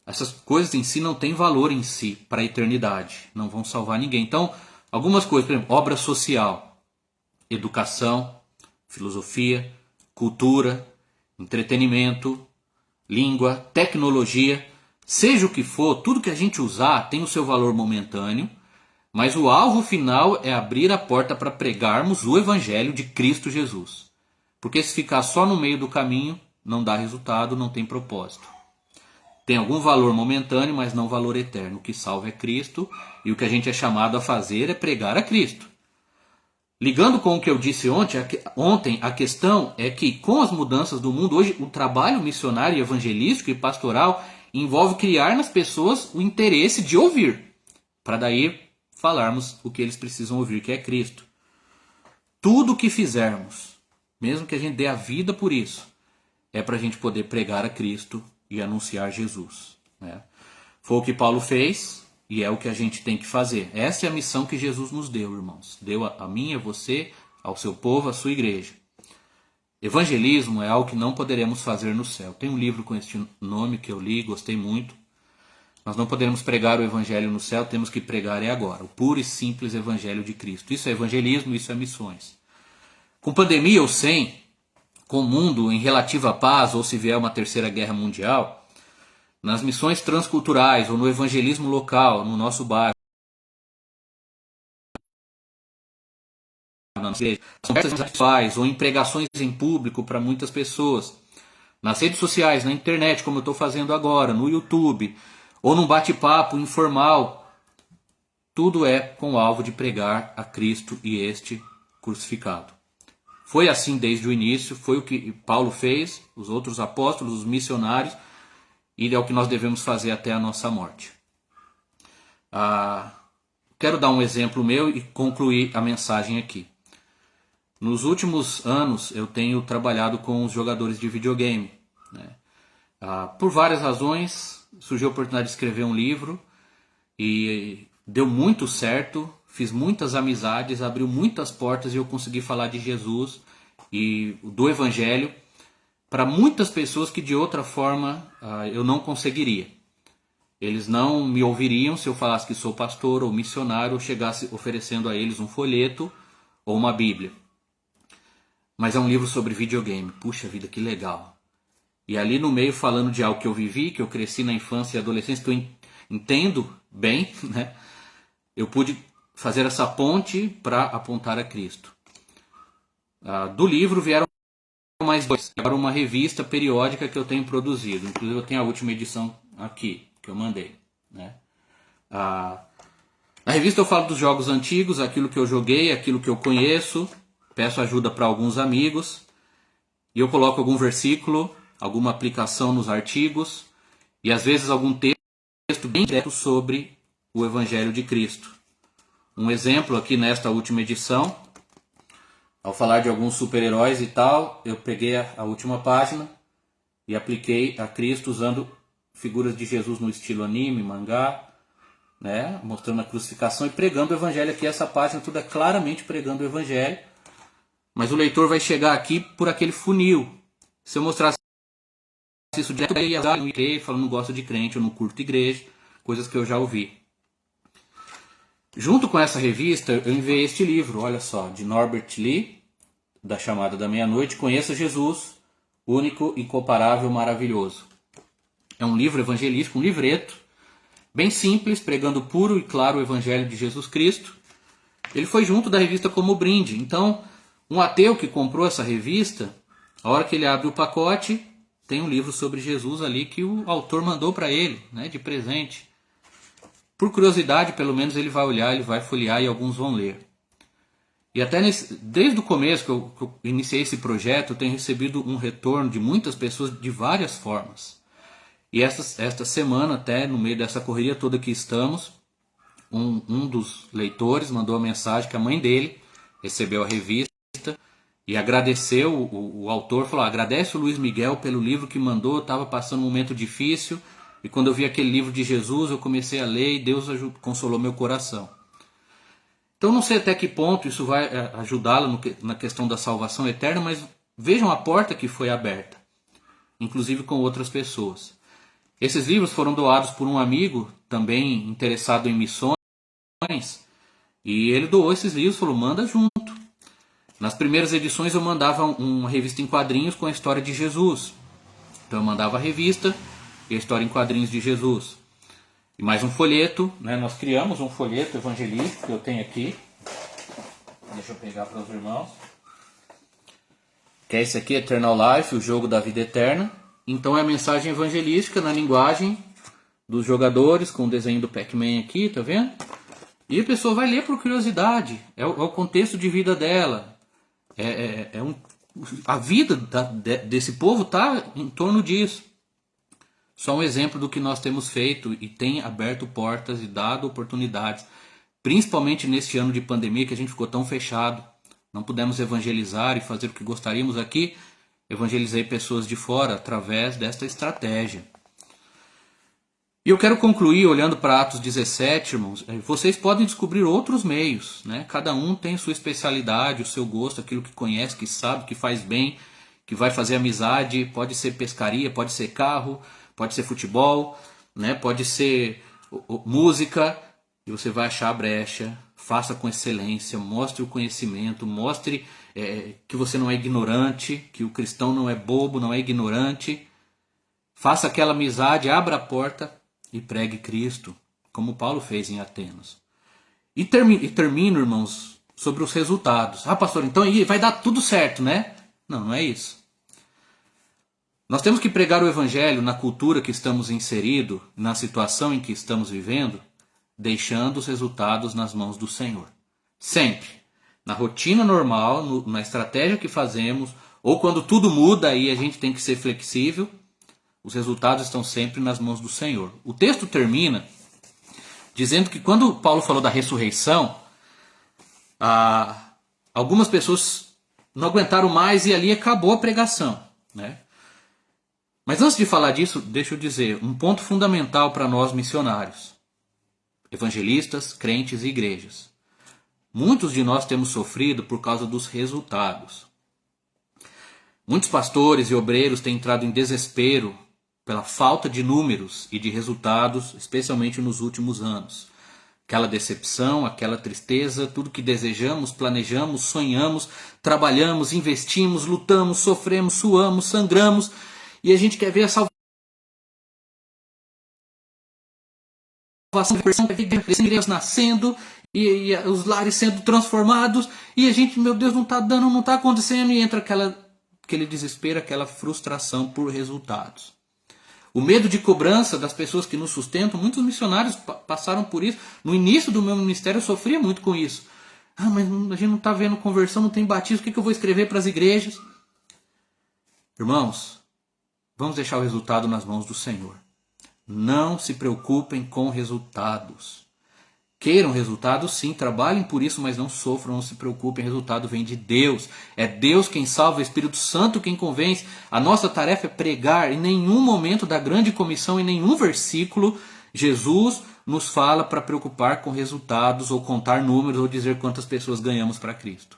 Essas coisas em si não têm valor em si para a eternidade, não vão salvar ninguém. Então, algumas coisas, por exemplo, obra social, educação, filosofia, cultura, entretenimento, língua, tecnologia, seja o que for, tudo que a gente usar tem o seu valor momentâneo, mas o alvo final é abrir a porta para pregarmos o evangelho de Cristo Jesus. Porque se ficar só no meio do caminho, não dá resultado, não tem propósito. Tem algum valor momentâneo, mas não valor eterno. O que salva é Cristo, e o que a gente é chamado a fazer é pregar a Cristo. Ligando com o que eu disse ontem, a questão é que com as mudanças do mundo, hoje o trabalho missionário, evangelístico e pastoral envolve criar nas pessoas o interesse de ouvir, para daí falarmos o que eles precisam ouvir, que é Cristo. Tudo o que fizermos, mesmo que a gente dê a vida por isso, é para a gente poder pregar a Cristo e anunciar Jesus. né? Foi o que Paulo fez e é o que a gente tem que fazer. Essa é a missão que Jesus nos deu, irmãos. Deu a mim, a você, ao seu povo, à sua igreja. Evangelismo é algo que não poderemos fazer no céu. Tem um livro com este nome que eu li, gostei muito. Nós não poderemos pregar o evangelho no céu, temos que pregar agora. O puro e simples evangelho de Cristo. Isso é evangelismo, isso é missões. Com pandemia ou sem, com o mundo em relativa paz, ou se vier uma terceira guerra mundial, nas missões transculturais ou no evangelismo local, no nosso bairro, nas igrejas, ou em pregações em público para muitas pessoas, nas redes sociais, na internet, como eu estou fazendo agora, no YouTube, ou num bate-papo informal, tudo é com o alvo de pregar a Cristo e este crucificado. Foi assim desde o início, foi o que Paulo fez, os outros apóstolos, os missionários, e é o que nós devemos fazer até a nossa morte. Quero dar um exemplo meu e concluir a mensagem aqui. Nos últimos anos eu tenho trabalhado com os jogadores de videogame, né? Por várias razões, surgiu a oportunidade de escrever um livro e deu muito certo, fiz muitas amizades, abriu muitas portas e eu consegui falar de Jesus e do Evangelho para muitas pessoas que de outra forma eu não conseguiria. Eles não me ouviriam se eu falasse que sou pastor ou missionário ou chegasse oferecendo a eles um folheto ou uma Bíblia. Mas é um livro sobre videogame. Puxa vida, que legal. E ali no meio falando de algo que eu vivi, que eu cresci na infância e adolescência, que eu entendo bem, né? Eu pude fazer essa ponte para apontar a Cristo. Do livro vieram mais dois. Agora uma revista periódica que eu tenho produzido. Inclusive eu tenho a última edição aqui, que eu mandei, né? Na revista eu falo dos jogos antigos, aquilo que eu joguei, aquilo que eu conheço. Peço ajuda para alguns amigos. E eu coloco algum versículo, alguma aplicação nos artigos. E às vezes algum texto bem direto sobre o Evangelho de Cristo. Um exemplo aqui nesta última edição. Ao falar de alguns super-heróis e tal, eu peguei a última página e apliquei a Cristo usando figuras de Jesus no estilo anime, mangá, né? Mostrando a crucificação e pregando o Evangelho aqui. Essa página tudo é claramente pregando o Evangelho. Mas o leitor vai chegar aqui por aquele funil. Se eu mostrasse isso direto, eu ia falando não gosto de crente, eu não curto igreja, coisas que eu já ouvi. Junto com essa revista, eu enviei este livro, olha só, de Norbert Lee, da Chamada da Meia-Noite, Conheça Jesus, Único, Incomparável, Maravilhoso. É um livro evangelístico, um livreto, bem simples, pregando puro e claro o Evangelho de Jesus Cristo. Ele foi junto da revista como brinde. Então, um ateu que comprou essa revista, a hora que ele abre o pacote, tem um livro sobre Jesus ali que o autor mandou para ele, né, de presente. Por curiosidade, pelo menos ele vai olhar, ele vai folhear e alguns vão ler. E até desde o começo que eu iniciei esse projeto, eu tenho recebido um retorno de muitas pessoas de várias formas. E esta semana, até no meio dessa correria toda que estamos, um dos leitores mandou uma mensagem que a mãe dele recebeu a revista e agradeceu o autor, falou, agradece o Luiz Miguel pelo livro que mandou, eu estava passando um momento difícil e quando eu vi aquele livro de Jesus eu comecei a ler e Deus consolou meu coração. Então não sei até que ponto isso vai ajudá-la na questão da salvação eterna, mas vejam a porta que foi aberta, inclusive com outras pessoas. Esses livros foram doados por um amigo também interessado em missões e ele doou esses livros, falou, manda junto. Nas primeiras edições eu mandava uma revista em quadrinhos com a história de Jesus. Então eu mandava a revista e a história em quadrinhos de Jesus. E mais um folheto, né? Nós criamos um folheto evangelístico que eu tenho aqui. Deixa eu pegar para os irmãos. Que é esse aqui, Eternal Life, o jogo da vida eterna. Então é a mensagem evangelística na linguagem dos jogadores, com o desenho do Pac-Man aqui, tá vendo? E a pessoa vai ler por curiosidade. É o contexto de vida dela. A vida desse povo está em torno disso. Só um exemplo do que nós temos feito e tem aberto portas e dado oportunidades, principalmente neste ano de pandemia que a gente ficou tão fechado, não pudemos evangelizar e fazer o que gostaríamos aqui. Evangelizei pessoas de fora através desta estratégia. E eu quero concluir olhando para Atos 17, irmãos. Vocês podem descobrir outros meios, né? Cada um tem sua especialidade, o seu gosto, aquilo que conhece, que sabe, que faz bem, que vai fazer amizade. Pode ser pescaria, pode ser carro, pode ser futebol, né? Pode ser música. E você vai achar a brecha. Faça com excelência, mostre o conhecimento, mostre que você não é ignorante, que o cristão não é bobo, não é ignorante. Faça aquela amizade, abra a porta e pregue Cristo, como Paulo fez em Atenas. E termino, irmãos, sobre os resultados. Ah, pastor, então aí vai dar tudo certo, né? Não, não é isso. Nós temos que pregar o evangelho na cultura que estamos inseridos, na situação em que estamos vivendo, deixando os resultados nas mãos do Senhor. Sempre. Na rotina normal, na estratégia que fazemos, ou quando tudo muda, aí a gente tem que ser flexível. Os resultados estão sempre nas mãos do Senhor. O texto termina dizendo que quando Paulo falou da ressurreição, algumas pessoas não aguentaram mais e ali acabou a pregação, né? Mas antes de falar disso, deixa eu dizer um ponto fundamental para nós missionários, evangelistas, crentes e igrejas. Muitos de nós temos sofrido por causa dos resultados. Muitos pastores e obreiros têm entrado em desespero pela falta de números e de resultados, especialmente nos últimos anos. Aquela decepção, aquela tristeza, tudo que desejamos, planejamos, sonhamos, trabalhamos, investimos, lutamos, sofremos, suamos, sangramos, e a gente quer ver a salvação, quer ver igrejas nascendo, e os lares sendo transformados, e a gente, meu Deus, não está dando, não está acontecendo, e entra aquele desespero, aquela frustração por resultados. O medo de cobrança das pessoas que nos sustentam, muitos missionários passaram por isso. No início do meu ministério eu sofria muito com isso. Ah, mas a gente não está vendo conversão, não tem batismo, o que eu vou escrever para as igrejas? Irmãos, vamos deixar o resultado nas mãos do Senhor. Não se preocupem com resultados. Queiram resultados, sim, trabalhem por isso, mas não sofram, não se preocupem, o resultado vem de Deus. É Deus quem salva, o Espírito Santo quem convence. A nossa tarefa é pregar. Em nenhum momento da grande comissão, em nenhum versículo, Jesus nos fala para preocupar com resultados, ou contar números, ou dizer quantas pessoas ganhamos para Cristo.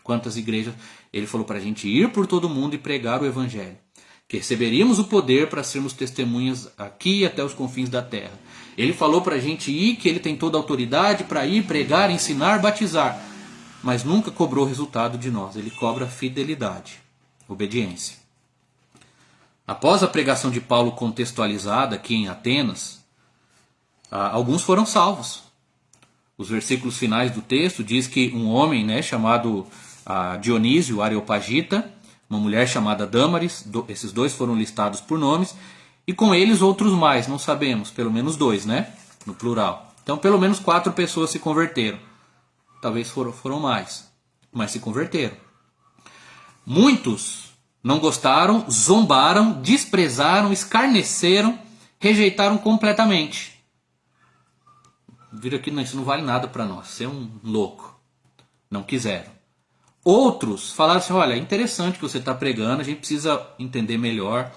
Quantas igrejas. Ele falou para a gente ir por todo mundo e pregar o Evangelho. Que receberíamos o poder para sermos testemunhas aqui até os confins da terra. Ele falou para a gente ir, que ele tem toda a autoridade para ir, pregar, ensinar, batizar. Mas nunca cobrou resultado de nós. Ele cobra fidelidade, obediência. Após a pregação de Paulo contextualizada aqui em Atenas, alguns foram salvos. Os versículos finais do texto diz que um homem, né, chamado Dionísio Areopagita, uma mulher chamada Dâmaris, esses dois foram listados por nomes, e com eles outros mais, não sabemos, pelo menos 2, né? No plural. Então pelo menos 4 pessoas se converteram. Talvez foram mais, mas se converteram. Muitos não gostaram, zombaram, desprezaram, escarneceram, rejeitaram completamente. Viram aqui, isso não vale nada para nós, você é um louco. Não quiseram. Outros falaram assim, olha, é interessante que você está pregando, a gente precisa entender melhor.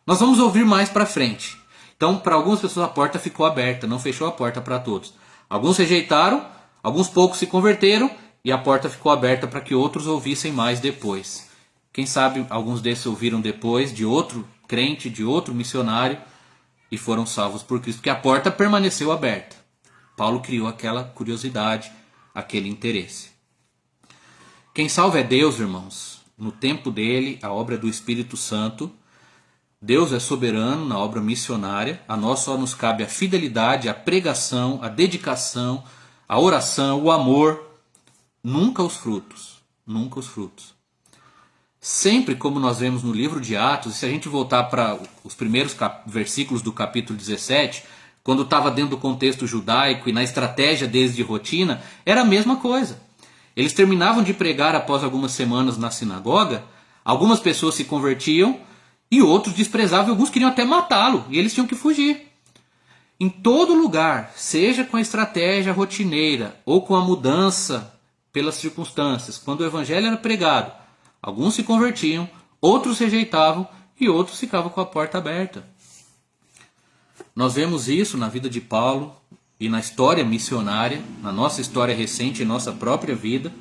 Nós vamos ouvir mais para frente. Então, para algumas pessoas a porta ficou aberta, não fechou a porta para todos. Alguns rejeitaram, alguns poucos se converteram e a porta ficou aberta para que outros ouvissem mais depois. Quem sabe alguns desses ouviram depois de outro crente, de outro missionário e foram salvos por Cristo, porque a porta permaneceu aberta. Paulo criou aquela curiosidade, aquele interesse. Quem salva é Deus, irmãos. No tempo dele, a obra é do Espírito Santo. Deus é soberano na obra missionária. A nós só nos cabe a fidelidade, a pregação, a dedicação, a oração, o amor. Nunca os frutos. Nunca os frutos. Sempre como nós vemos no livro de Atos, se a gente voltar para os primeiros versículos do capítulo 17, quando estava dentro do contexto judaico e na estratégia deles de rotina, era a mesma coisa. Eles terminavam de pregar após algumas semanas na sinagoga, algumas pessoas se convertiam e outros desprezavam, e alguns queriam até matá-lo, e eles tinham que fugir. Em todo lugar, seja com a estratégia rotineira ou com a mudança pelas circunstâncias, quando o evangelho era pregado, alguns se convertiam, outros rejeitavam e outros ficavam com a porta aberta. Nós vemos isso na vida de Paulo e na história missionária, na nossa história recente, em nossa própria vida.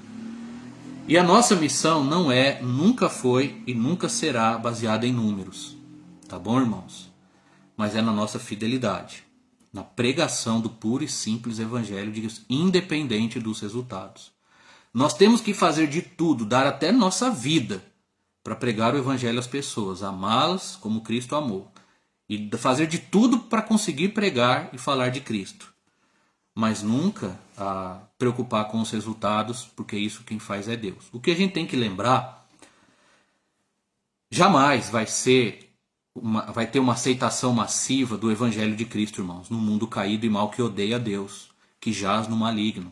E a nossa missão não é, nunca foi e nunca será baseada em números. Tá bom, irmãos? Mas é na nossa fidelidade, na pregação do puro e simples evangelho de Deus, independente dos resultados. Nós temos que fazer de tudo, dar até nossa vida para pregar o evangelho às pessoas, amá-las como Cristo amou. E fazer de tudo para conseguir pregar e falar de Cristo. Mas nunca preocupar com os resultados, porque isso quem faz é Deus. O que a gente tem que lembrar, jamais vai ter uma aceitação massiva do evangelho de Cristo, irmãos, no mundo caído e mal que odeia a Deus, que jaz no maligno.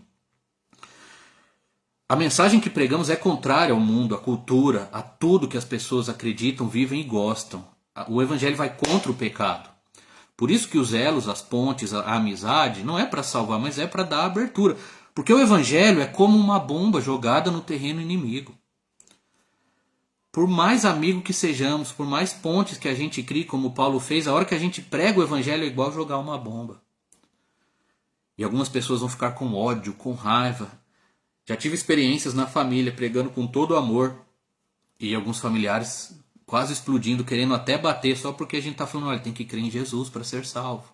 A mensagem que pregamos é contrária ao mundo, à cultura, a tudo que as pessoas acreditam, vivem e gostam. O evangelho vai contra o pecado. Por isso que os elos, as pontes, a amizade, não é para salvar, mas é para dar abertura. Porque o evangelho é como uma bomba jogada no terreno inimigo. Por mais amigo que sejamos, por mais pontes que a gente crie, como Paulo fez, a hora que a gente prega o evangelho é igual jogar uma bomba. E algumas pessoas vão ficar com ódio, com raiva. Já tive experiências na família, pregando com todo amor, e alguns familiares quase explodindo, querendo até bater, só porque a gente está falando, olha, tem que crer em Jesus para ser salvo.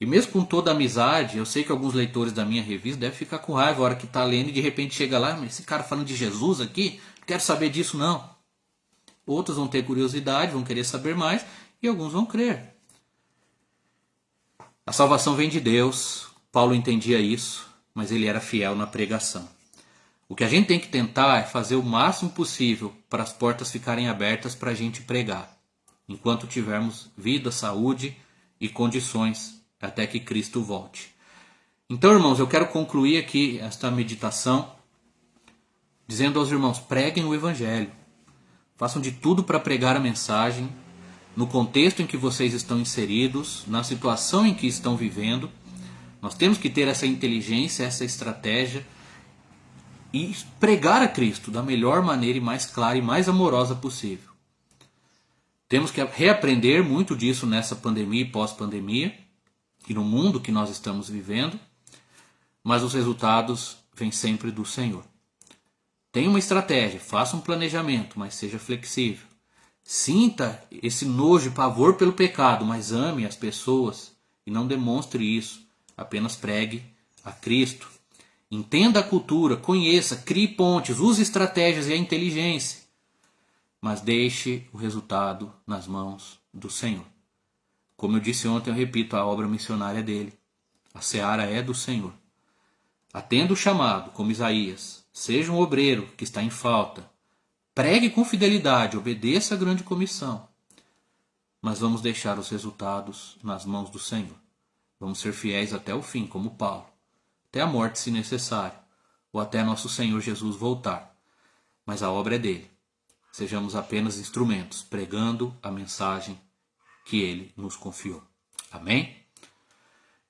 E mesmo com toda a amizade, eu sei que alguns leitores da minha revista devem ficar com raiva a hora que está lendo e de repente chega lá, mas esse cara falando de Jesus aqui, não quero saber disso não. Outros vão ter curiosidade, vão querer saber mais, e alguns vão crer. A salvação vem de Deus, Paulo entendia isso, mas ele era fiel na pregação. O que a gente tem que tentar é fazer o máximo possível para as portas ficarem abertas para a gente pregar, enquanto tivermos vida, saúde e condições até que Cristo volte. Então, irmãos, eu quero concluir aqui esta meditação dizendo aos irmãos, preguem o evangelho. Façam de tudo para pregar a mensagem, no contexto em que vocês estão inseridos, na situação em que estão vivendo. Nós temos que ter essa inteligência, essa estratégia e pregar a Cristo da melhor maneira e mais clara e mais amorosa possível. Temos que reaprender muito disso nessa pandemia e pós-pandemia e no mundo que nós estamos vivendo, mas os resultados vêm sempre do Senhor. Tenha uma estratégia, faça um planejamento, mas seja flexível. Sinta esse nojo e pavor pelo pecado, mas ame as pessoas e não demonstre isso. Apenas pregue a Cristo. Entenda a cultura, conheça, crie pontes, use estratégias e a inteligência. Mas deixe o resultado nas mãos do Senhor. Como eu disse ontem, eu repito, a obra missionária dele. A seara é do Senhor. Atenda o chamado, como Isaías. Seja um obreiro que está em falta. Pregue com fidelidade, obedeça a grande comissão. Mas vamos deixar os resultados nas mãos do Senhor. Vamos ser fiéis até o fim, como Paulo. Até a morte, se necessário. Ou até nosso Senhor Jesus voltar. Mas a obra é dele. Sejamos apenas instrumentos, pregando a mensagem que ele nos confiou. Amém?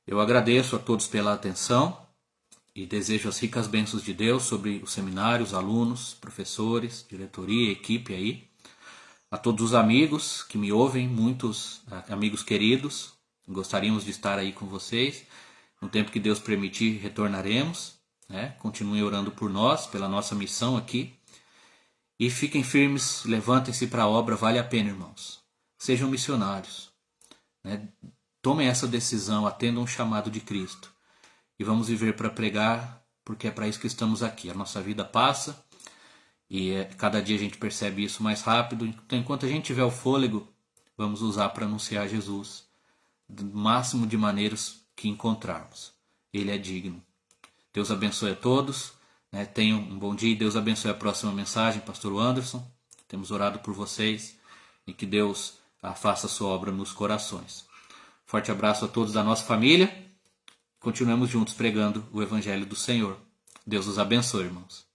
Eu agradeço a todos pela atenção. E desejo as ricas bênçãos de Deus sobre os seminários, alunos, professores, diretoria, equipe aí. A todos os amigos que me ouvem, muitos amigos queridos, gostaríamos de estar aí com vocês. No tempo que Deus permitir, retornaremos. Continuem orando por nós, pela nossa missão aqui. E fiquem firmes, levantem-se para a obra, vale a pena, irmãos. Sejam missionários. Tomem essa decisão, atendam um chamado de Cristo. E vamos viver para pregar, porque é para isso que estamos aqui. A nossa vida passa e cada dia a gente percebe isso mais rápido. Então, enquanto a gente tiver o fôlego, vamos usar para anunciar Jesus do máximo de maneiras que encontrarmos. Ele é digno. Deus abençoe a todos. Tenham um bom dia e Deus abençoe a próxima mensagem, Pastor Anderson. Temos orado por vocês e que Deus faça a sua obra nos corações. Forte abraço a todos da nossa família. Continuamos juntos pregando o Evangelho do Senhor. Deus os abençoe, irmãos.